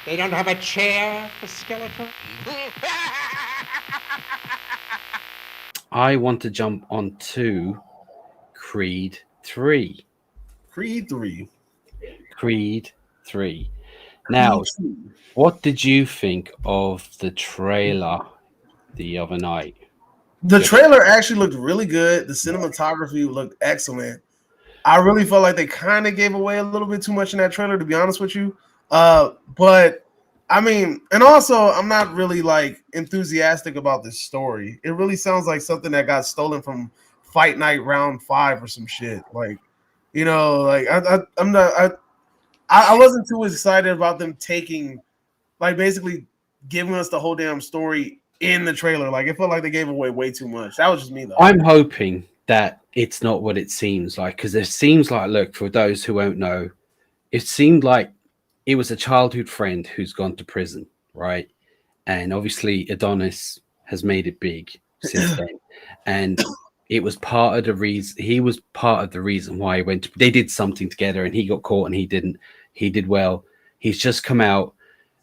They don't have a chair for Skeletor? I want to jump onto Creed 3. Creed 3. Creed 3. Now, what did you think of the trailer the other night? The trailer actually looked really good. The cinematography looked excellent. I really felt like they kind of gave away a little bit too much in that trailer, to be honest with you. But I mean, and also I'm not really like enthusiastic about this story. It really sounds like something that got stolen from Fight Night Round 5 or some shit. Like, like I'm not I wasn't too excited about them taking, like, basically giving us the whole damn story in the trailer. Like, it felt like they gave away way too much. That was just me, though. I'm hoping that it's not what it seems like, because it seems like, look, for those who won't know, it seemed like it was a childhood friend who's gone to prison, right? And obviously Adonis has made it big since then. And it was part of the reason, he was part of the reason why he went to, they did something together and he got caught and he didn't. He did well. He's just come out.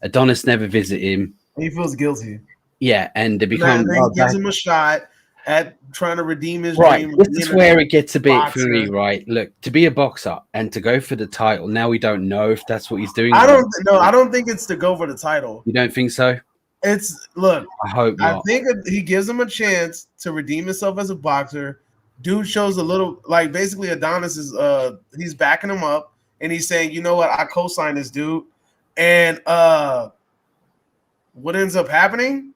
Adonis never visited him. He feels guilty. Yeah, and they become. He gives him a shot at trying to redeem his right. dream. This is where it gets a bit for me, right? Look, to be a boxer and to go for the title, now we don't know if that's what he's doing. I don't think it's to go for the title. You don't think so? Look. I hope not. I think he gives him a chance to redeem himself as a boxer. Dude shows a little, like, basically Adonis is he's backing him up and he's saying, you know what, I co-sign this dude. And what ends up happening?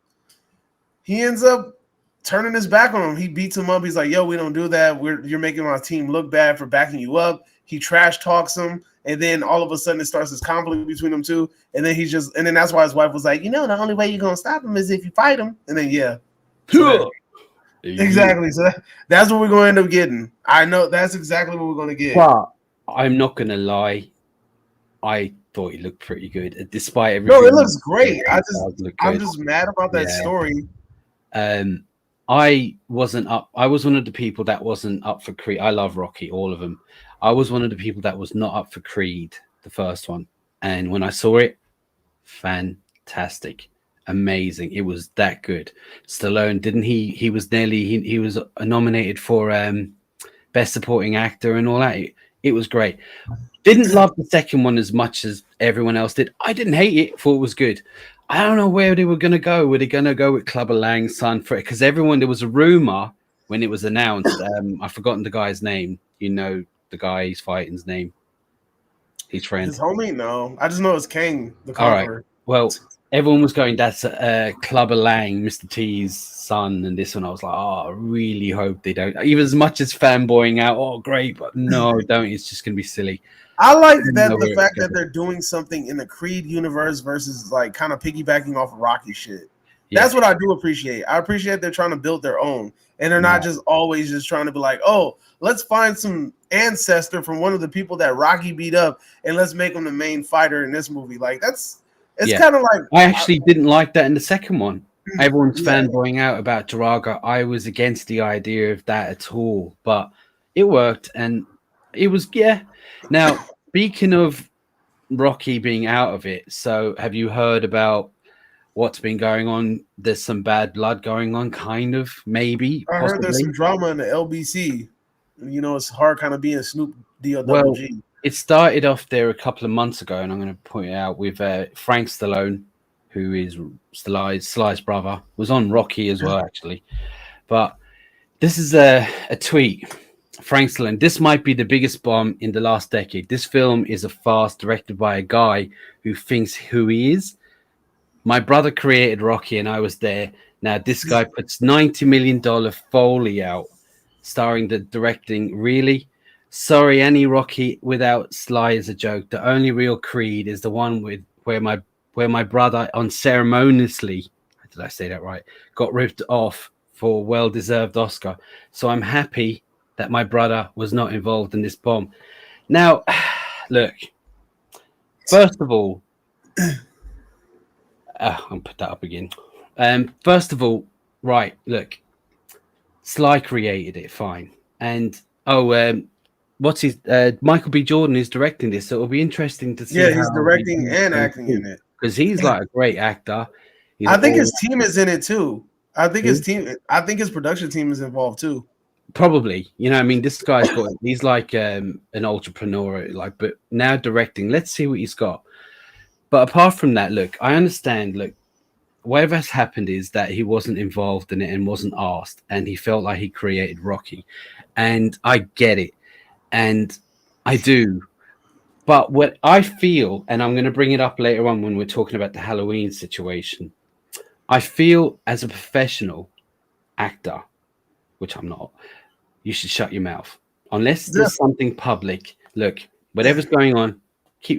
He ends up turning his back on him. He beats him up. He's like, yo, we don't do that. You're making my team look bad for backing you up. He trash talks him. And then all of a sudden it starts this conflict between them two. And then and then that's why his wife was like, the only way you're going to stop him is if you fight him. And then, yeah. So exactly. So that's what we're going to end up getting. I know that's exactly what we're going to get. Well, I'm not going to lie. I thought he looked pretty good, despite everything. No, it looks great. I'm just mad about that story. I wasn't up. I was one of the people that wasn't up for Creed. I love Rocky, all of them. I was one of the people that was not up for Creed, the first one. And when I saw it, fantastic, amazing. It was that good. Stallone, didn't he? He was he was nominated for Best Supporting Actor and all that. It was great. Didn't love the second one as much as everyone else did. I didn't hate it. Thought it was good. I don't know where they were going to go. Were they going to go with Clubber Lang's son for it? Because there was a rumor when it was announced. I've forgotten the guy's name. You know the guy he's fighting's name. His friend. His homie? No. I just know it's King, the Conqueror. All right. Well, everyone was going, that's Clubber Lang, Mr. T's son, and this one. I was like, I really hope they don't. Even as much as fanboying out, oh, great, but no, don't. It's just going to be silly. I like the fact that they're doing something in the Creed universe versus like kind of piggybacking off of Rocky shit. Yeah. That's what I do appreciate. I appreciate they're trying to build their own, and they're not just always just trying to be like, oh, let's find some ancestor from one of the people that Rocky beat up, and let's make him the main fighter in this movie. Like it's kind of like I actually didn't like that in the second one. Everyone's fanboying out about Drago. I was against the idea of that at all, but it worked, and it was Now, speaking of Rocky being out of it, so have you heard about what's been going on? There's some bad blood going on, kind of, maybe. I heard there's some drama in the LBC. It's hard kind of being Snoop D-O-double-G. Well, it started off there a couple of months ago, and I'm going to point it out with Frank Stallone, who is Sly's brother, was on Rocky as well, actually. But this is a tweet. Frank Stallone, this might be the biggest bomb in the last decade. This film is a farce directed by a guy who thinks who he is. My brother created Rocky and I was there. Now this guy puts $90 million Foley out, starring the directing. Really? Sorry, any Rocky without Sly is a joke. The only real Creed is the one where my brother unceremoniously, did I say that right, got ripped off for a well-deserved Oscar. So I'm happy that my brother was not involved in this bomb. Now, look, first of all, I'll put that up again. First of all, right, look, Sly created it, fine. And, what's his, Michael B. Jordan is directing this, so it'll be interesting to see. Yeah, he's directing and acting in it. because he's like a great actor. He's I think all- his team is in it too. I think his Who? team. I think his production team is involved too. Probably, you know, I mean, this guy's got, he's like an entrepreneur, like, but now directing, let's see what he's got. But apart from that, look, I understand, look, whatever has happened is that he wasn't involved in it and wasn't asked, and he felt like he created Rocky. And I get it. And I do. But what I feel, and I'm going to bring it up later on when we're talking about the Halloween situation, I feel as a professional actor, which I'm not, you should shut your mouth unless there's something public. Look, whatever's going on,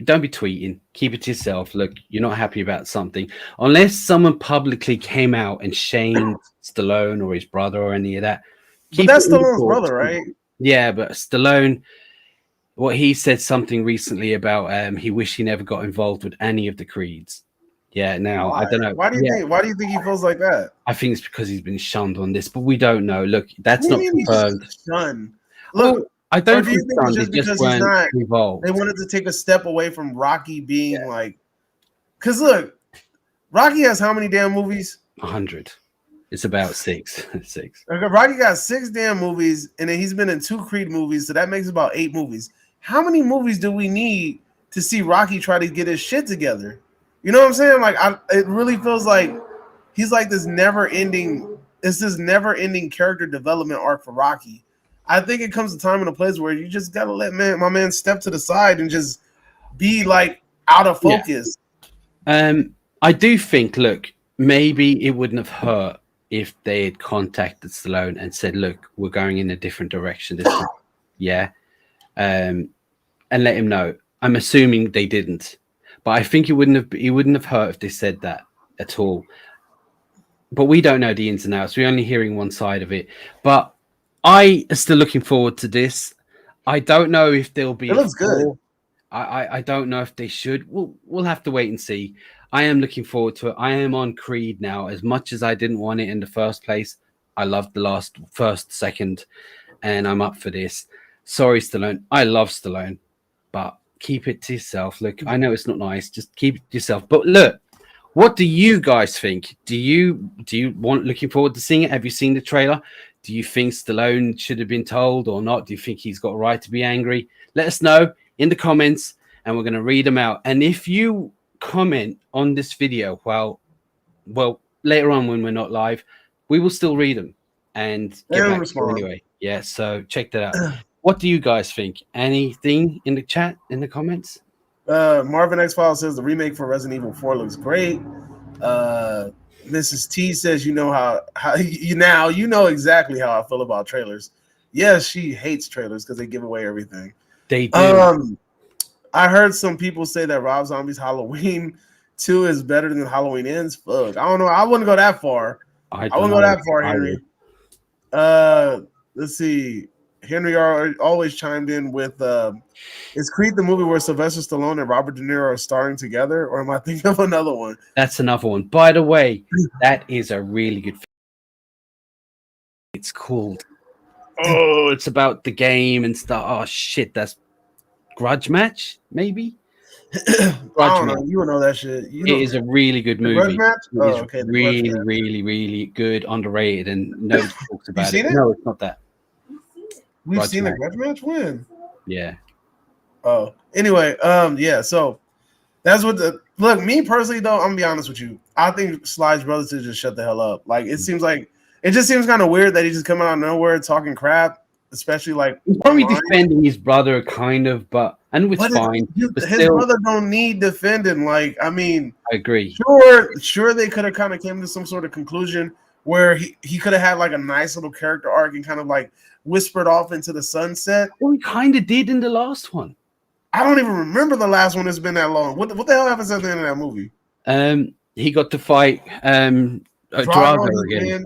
don't be tweeting. Keep it to yourself. Look, you're not happy about something unless someone publicly came out and shamed Stallone or his brother or any of that. But that's Stallone's brother, right? Yeah, but Stallone, what he said something recently about he wished he never got involved with any of the creeds. Yeah, now I don't know. Why do you think? Why do you think he feels like that? I think it's because he's been shunned on this, but we don't know. Look, that's not confirmed. Shunned. Look, I don't think it's just because he's not involved. They wanted to take a step away from Rocky being like, because look, Rocky has how many damn movies? 100. It's about 6. 6. Rocky got 6 damn movies, and then he's been in 2 Creed movies, so that makes about 8 movies. How many movies do we need to see Rocky try to get his shit together? You know what I'm saying? Like, it really feels like he's like this never-ending character development arc for Rocky. I think it comes a time and a place where you just gotta let my man step to the side and just be like out of focus. Yeah. I do think, look, maybe it wouldn't have hurt if they had contacted Stallone and said, "Look, we're going in a different direction this time." Yeah, and let him know. I'm assuming they didn't. But I think it wouldn't have hurt if they said that at all. But we don't know the ins and outs. We're only hearing one side of it. But I am still looking forward to this. I don't know if there'll be. It looks good. I don't know if they should. We'll have to wait and see. I am looking forward to it. I am on Creed now. As much as I didn't want it in the first place, I loved the first, second, and I'm up for this. Sorry, Stallone. I love Stallone, but keep it to yourself. Look, I know it's not nice. Just keep it to yourself. But look, what do you guys think? Do you looking forward to seeing it? Have you seen the trailer? Do you think Stallone should have been told or not? Do you think he's got a right to be angry? Let us know in the comments, and we're going to read them out. And if you comment on this video, well, later on when we're not live, we will still read them and get back to you anyway. Yeah, so check that out. What do you guys think? Anything in the chat, in the comments? Marvin X File says the remake for Resident Evil 4 looks great. Mrs. T says you know exactly how I feel about trailers. Yes, she hates trailers because they give away everything. They do. I heard some people say that Rob Zombie's Halloween 2 is better than Halloween Ends. Fuck, I don't know. I wouldn't go that far. I wouldn't go that far, Henry. Let's see. Henry always chimed in with, is Creed the movie where Sylvester Stallone and Robert De Niro are starring together, or am I thinking of another one? That's another one. By the way, that is a really good film. It's called, it's about the game and stuff. Oh, shit, that's Grudge Match, maybe? I don't know. You would know that shit. It is a really good movie. Grudge Match? Oh, okay. Really, really, really good, underrated, and nobody talks about it. No, it's not that. We've seen the Grudge Match? When? Yeah. Oh, anyway, yeah. So that's what look. Me personally, though, I'm gonna be honest with you. I think Sly's brother should just shut the hell up. Like it just seems kind of weird that he just coming out of nowhere talking crap, especially like he's probably defending his brother, kind of, and it's fine. His brother don't need defending. Like, I mean, I agree. Sure, they could have kind of came to some sort of conclusion where he could have had like a nice little character arc and kind of like whispered off into the sunset. Well, he kind of did in the last one. I don't even remember the last one. It's been that long. What the hell happens at the end of that movie? He got to fight Drago again.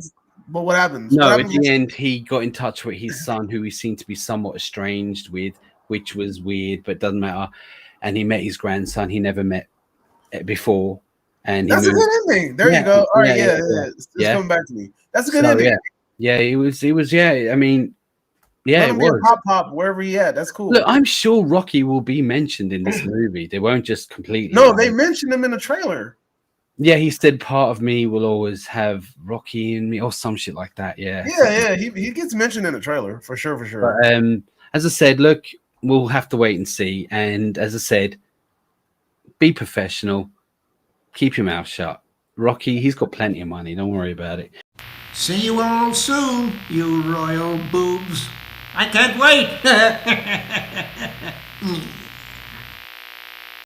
But what happens? No, what at happens the end, he got in touch with his son, who he seemed to be somewhat estranged with, which was weird, but doesn't matter. And he met his grandson he never met before. And that's a good ending. There you go. All right, yeah. It's coming back to me. That's a good ending. Yeah, it was. Yeah, I mean, Yeah, Let it him be a was. pop wherever he at. That's cool. Look, I'm sure Rocky will be mentioned in this movie. They won't just completely. No, they mentioned him in the trailer. Yeah, he said part of me will always have Rocky in me, or some shit like that. Yeah. Yeah. He gets mentioned in the trailer for sure. But as I said, look, we'll have to wait and see. And as I said, be professional. Keep your mouth shut. Rocky, he's got plenty of money. Don't worry about it. See you all soon, you royal boobs. I can't wait.